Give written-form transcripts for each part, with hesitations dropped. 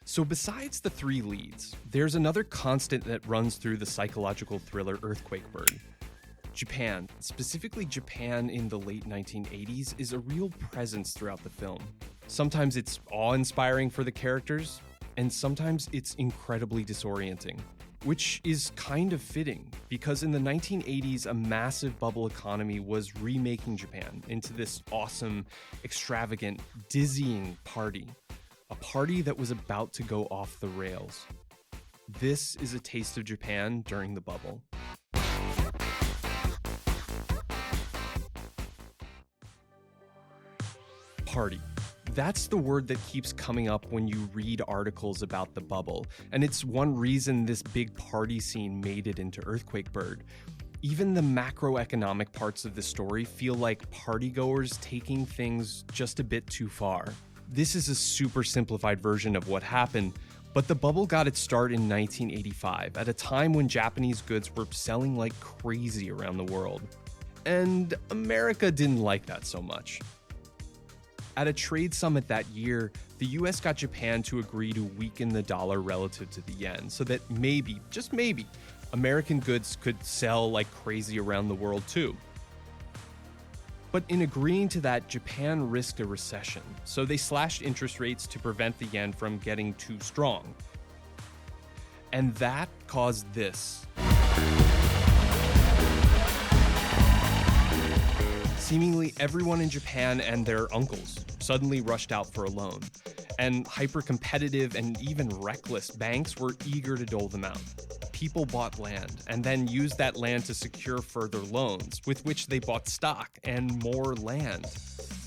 So besides the three leads, there's another constant that runs through the psychological thriller Earthquake Bird. Japan, specifically Japan in the late 1980s, is a real presence throughout the film. Sometimes it's awe-inspiring for the characters, and sometimes it's incredibly disorienting. Which is kind of fitting, because in the 1980s, a massive bubble economy was remaking Japan into this awesome, extravagant, dizzying party. A party that was about to go off the rails. This is a taste of Japan during the bubble. Party. That's the word that keeps coming up when you read articles about the bubble, and it's one reason this big party scene made it into Earthquake Bird. Even the macroeconomic parts of the story feel like partygoers taking things just a bit too far. This is a super simplified version of what happened, but the bubble got its start in 1985, at a time when Japanese goods were selling like crazy around the world. And America didn't like that so much. At a trade summit that year, the US got Japan to agree to weaken the dollar relative to the yen so that maybe, just maybe, American goods could sell like crazy around the world too. But in agreeing to that, Japan risked a recession, so they slashed interest rates to prevent the yen from getting too strong. And that caused this. Seemingly everyone in Japan and their uncles suddenly rushed out for a loan, and hyper-competitive and even reckless banks were eager to dole them out. People bought land and then used that land to secure further loans, with which they bought stock and more land.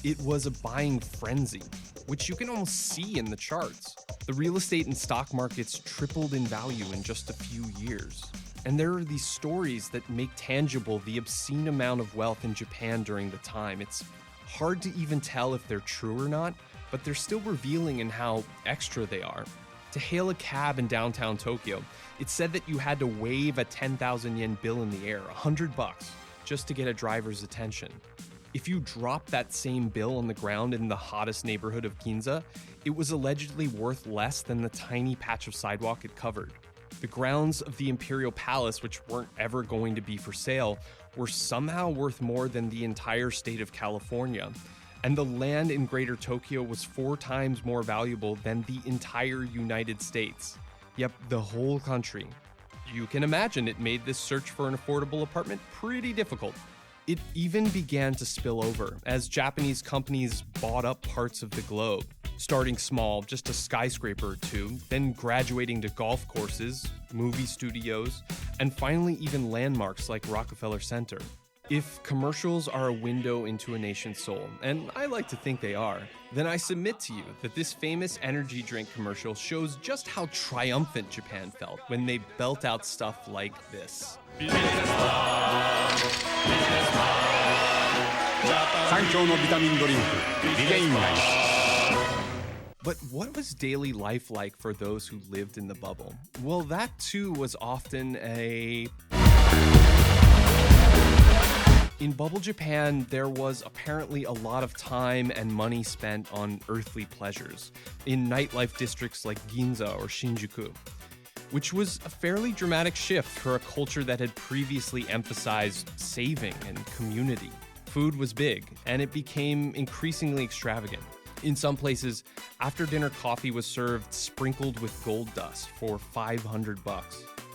It was a buying frenzy, which you can almost see in the charts. The real estate and stock markets tripled in value in just a few years. And there are these stories that make tangible the obscene amount of wealth in Japan during the time. It's hard to even tell if they're true or not, but they're still revealing in how extra they are. To hail a cab in downtown Tokyo, it said that you had to wave a 10,000 yen bill in the air, $100, just to get a driver's attention. If you dropped that same bill on the ground in the hottest neighborhood of Ginza, it was allegedly worth less than the tiny patch of sidewalk it covered. The grounds of the Imperial Palace, which weren't ever going to be for sale, were somehow worth more than the entire state of California. And the land in Greater Tokyo was 4 times more valuable than the entire United States. Yep, the whole country. You can imagine it made this search for an affordable apartment pretty difficult. It even began to spill over as Japanese companies bought up parts of the globe, starting small, just a skyscraper or two, then graduating to golf courses, movie studios, and finally even landmarks like Rockefeller Center. If commercials are a window into a nation's soul, and I like to think they are, then I submit to you that this famous energy drink commercial shows just how triumphant Japan felt when they belt out stuff like this. But what was daily life like for those who lived in the bubble? Well, that too was often In bubble Japan, there was apparently a lot of time and money spent on earthly pleasures in nightlife districts like Ginza or Shinjuku, which was a fairly dramatic shift for a culture that had previously emphasized saving and community. Food was big, and it became increasingly extravagant. In some places, after-dinner coffee was served sprinkled with gold dust for $500.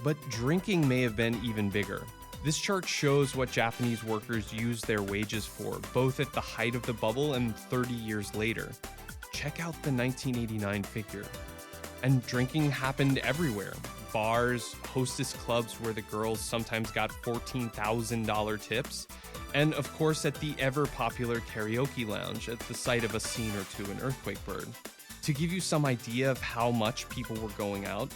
But drinking may have been even bigger. This chart shows what Japanese workers used their wages for, both at the height of the bubble and 30 years later. Check out the 1989 figure. And drinking happened everywhere. Bars, hostess clubs where the girls sometimes got $14,000 tips, and of course at the ever-popular karaoke lounge at the site of a scene or two in Earthquake Bird. To give you some idea of how much people were going out,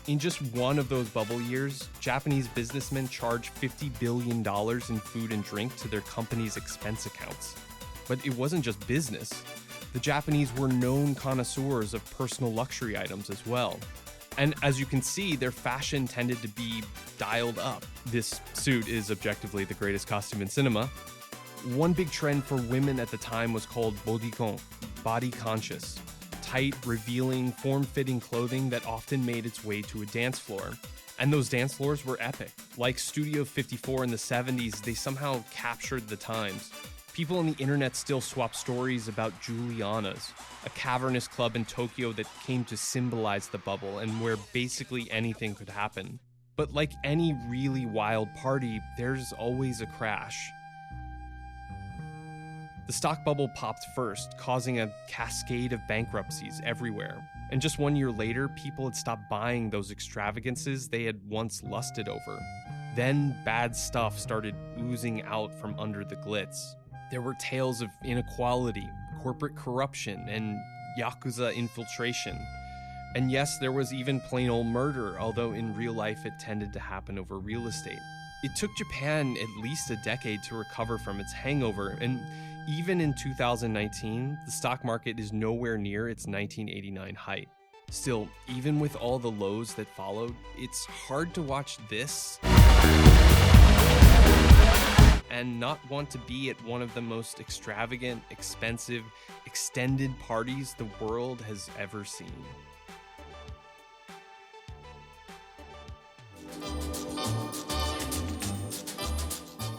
in just one of those bubble years, Japanese businessmen charged $50 billion in food and drink to their company's expense accounts. But it wasn't just business. The Japanese were known connoisseurs of personal luxury items as well. And as you can see, their fashion tended to be dialed up. This suit is objectively the greatest costume in cinema. One big trend for women at the time was called bodycon, body conscious. tight, revealing, form-fitting clothing that often made its way to a dance floor. And those dance floors were epic. Like Studio 54 in the 70s, they somehow captured the times. People on the internet still swap stories about Juliana's, a cavernous club in Tokyo that came to symbolize the bubble and where basically anything could happen. But like any really wild party, there's always a crash. The stock bubble popped first, causing a cascade of bankruptcies everywhere. And just 1 year later, people had stopped buying those extravagances they had once lusted over. Then bad stuff started oozing out from under the glitz. There were tales of inequality, corporate corruption, and Yakuza infiltration. And yes, there was even plain old murder, although in real life it tended to happen over real estate. It took Japan at least a decade to recover from its hangover, and even in 2019, the stock market is nowhere near its 1989 height. Still, even with all the lows that followed, it's hard to watch this and not want to be at one of the most extravagant, expensive, extended parties the world has ever seen.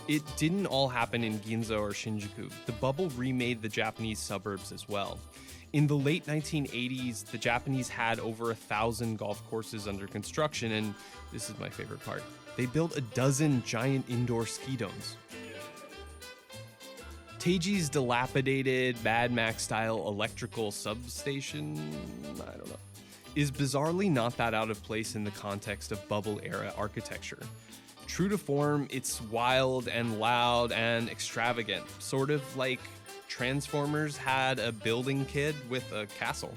It didn't all happen in Ginza or Shinjuku. The bubble remade the Japanese suburbs as well. In the late 1980s, the Japanese had over 1,000 golf courses under construction, and this is my favorite part. They built a dozen giant indoor ski domes. Teiji's dilapidated Mad Max-style electrical substation, I don't know, is bizarrely not that out of place in the context of bubble-era architecture. True to form, it's wild and loud and extravagant, sort of like Transformers had a building kid with a castle.